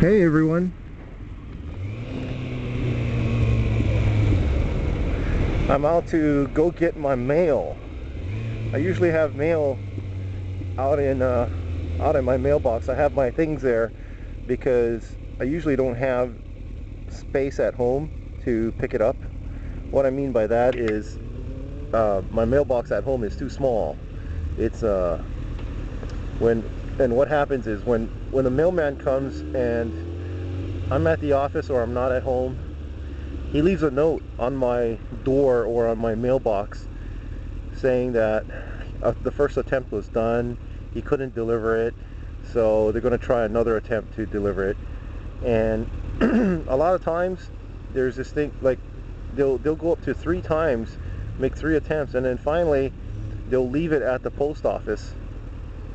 Hey everyone, I'm out to go get my mail. I usually have mail out in my mailbox. I have my things there because I usually don't have space at home to pick it up. What I mean by that is my mailbox at home is too small. It's what happens is when the mailman comes and I'm at the office or I'm not at home, he leaves a note on my door or on my mailbox saying that the first attempt was done, he couldn't deliver it, so they're going to try another attempt to deliver it. And a lot of times there's this thing, like they'll go up to 3 times, make 3 attempts, and then finally they'll leave it at the post office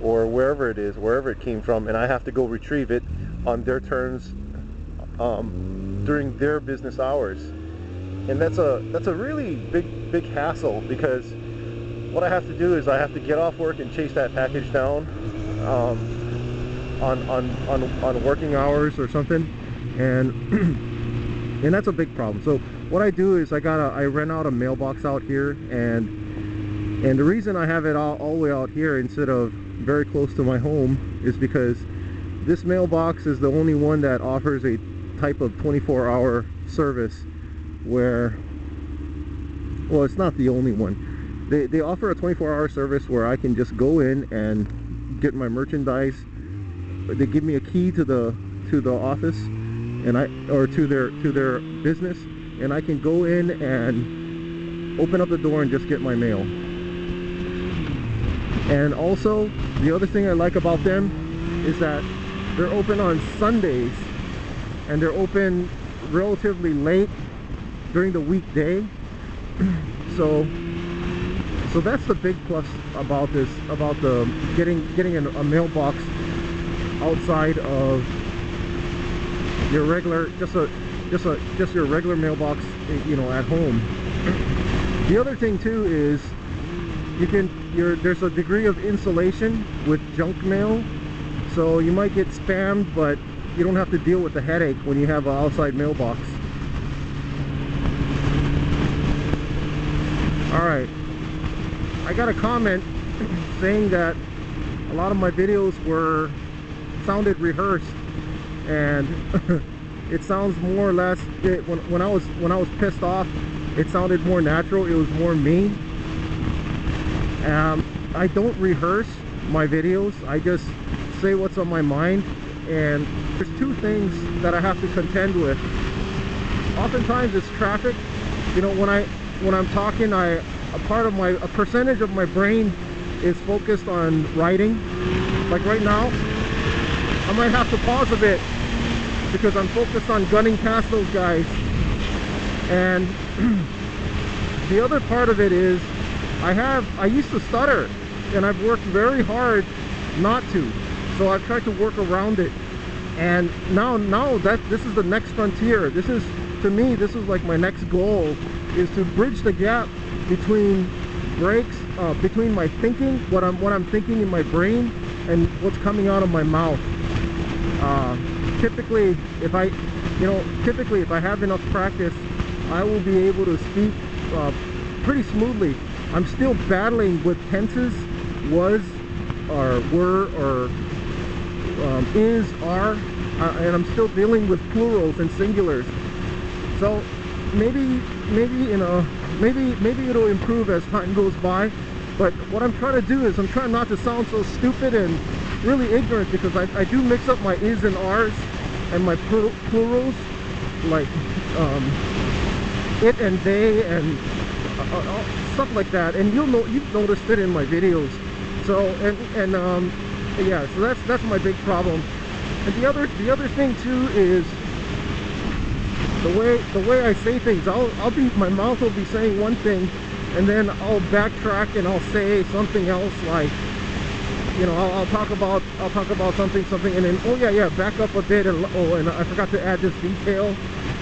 or wherever it is, wherever it came from, and I have to go retrieve it on their terms during their business hours. And that's a really big hassle, because what I have to do is I have to get off work and chase that package down on working hours or something, and and that's a big problem. So what I do is I rent out a mailbox out here, and the reason I have it all the way out here instead of very close to my home is because this mailbox is the only one that offers a type of 24-hour service where, well, it's not the only one. They offer a 24-hour service where I can just go in and get my merchandise. They give me a key to the office, and to their business, and I can go in and open up the door and just get my mail. And also, the other thing I like about them is that they're open on Sundays, and they're open relatively late during the weekday. So that's the big plus about this, about the getting a mailbox outside of your regular, just your regular mailbox, you know, at home. The other thing too is there's a degree of insulation with junk mail, so you might get spammed, but you don't have to deal with the headache when you have an outside mailbox. Alright, I got a comment saying that a lot of my videos sounded rehearsed, and it sounds more or less, when I was pissed off, it sounded more natural, it was more me. I don't rehearse my videos, I just say what's on my mind. And there's 2 things that I have to contend with. Oftentimes it's traffic. You know, when I'm talking, a percentage of my brain is focused on writing. Like right now, I might have to pause a bit because I'm focused on gunning past those guys. And the other part of it is I used to stutter, and I've worked very hard not to. So I've tried to work around it, and now that this is the next frontier. This is, to me, this is like my next goal, is to bridge the gap between breaks, between my thinking, what I'm thinking in my brain, and what's coming out of my mouth. Typically, if I have enough practice, I will be able to speak pretty smoothly. I'm still battling with tenses, was, or were, or is, are, and I'm still dealing with plurals and singulars. So maybe it'll improve as time goes by. But what I'm trying to do is I'm trying not to sound so stupid and really ignorant, because I do mix up my is and r's and my plurals, like it and they and stuff like that. And you've noticed it in my videos. So yeah, so that's my big problem. And the other thing too is the way I say things. My mouth will be saying one thing, and then I'll backtrack and I'll say something else, like, you know, I'll talk about something, and then, oh yeah, back up a bit, and I forgot to add this detail.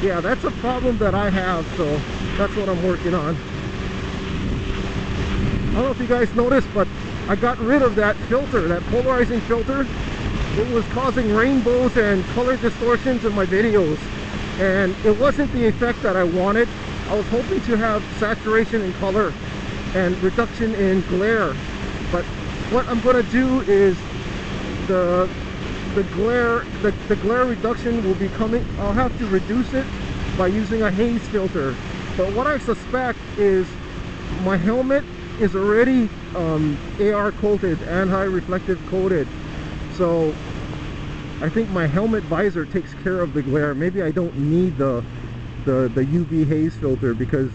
Yeah, that's a problem that I have, so that's what I'm working on. I don't know if you guys noticed, but I got rid of that filter, that polarizing filter, it was causing rainbows and color distortions in my videos, and it wasn't the effect that I wanted. I was hoping to have saturation in color and reduction in glare, but what I'm going to do is the glare reduction will be coming. I'll have to reduce it by using a haze filter. But what I suspect is my helmet is already AR coated, anti-reflective coated, so I think my helmet visor takes care of the glare. Maybe I don't need the UV haze filter because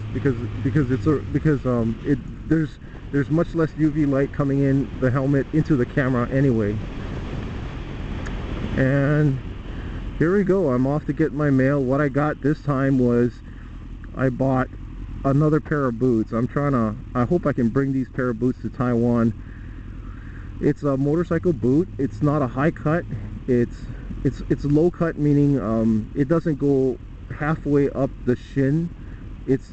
there's much less UV light coming in the helmet into the camera anyway. And here we go, I'm off to get my mail. What I got this time was I bought another pair of boots. I hope I can bring these pair of boots to Taiwan. It's a motorcycle boot. It's not a high cut. It's low cut, meaning it doesn't go halfway up the shin. It's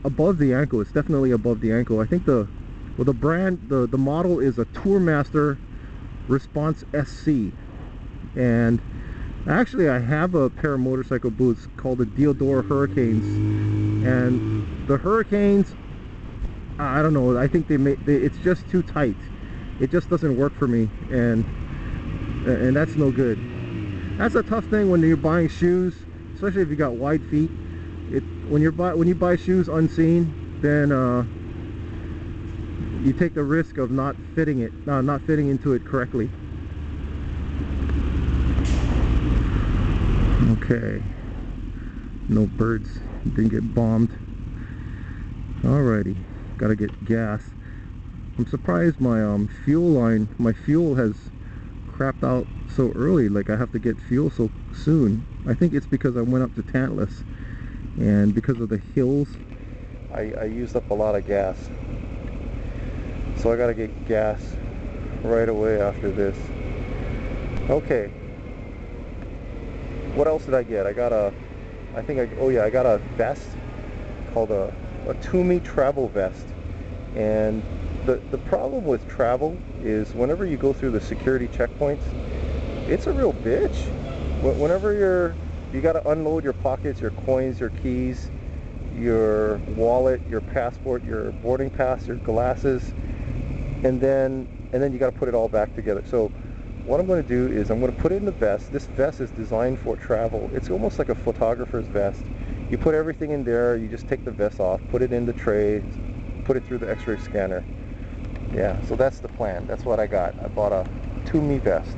above the ankle. It's definitely above the ankle. I think the model is a Tourmaster Response SC. And actually I have a pair of motorcycle boots called the Diodora Hurricanes, and the Hurricanes, I don't know, I think it's just too tight. It just doesn't work for me, and that's no good. That's a tough thing when you're buying shoes, especially if you got wide feet. When you buy shoes unseen, then you take the risk of not fitting into it correctly. Okay, no birds, didn't get bombed. Alrighty, gotta get gas. I'm surprised my fuel has crapped out so early. Like, I have to get fuel so soon. I think it's because I went up to Tantalus, and because of the hills I used up a lot of gas, so I gotta get gas right away after this. Okay, what else did I get? I got a vest called a Tumi travel vest. And the problem with travel is whenever you go through the security checkpoints, it's a real bitch. Whenever you got to unload your pockets, your coins, your keys, your wallet, your passport, your boarding pass, your glasses, and then you got to put it all back together. So what I'm going to do is I'm going to put it in the vest. This vest is designed for travel. It's almost like a photographer's vest. You put everything in there, you just take the vest off, put it in the tray, put it through the x-ray scanner. Yeah, so that's the plan. That's what I got. I bought a Tumi vest.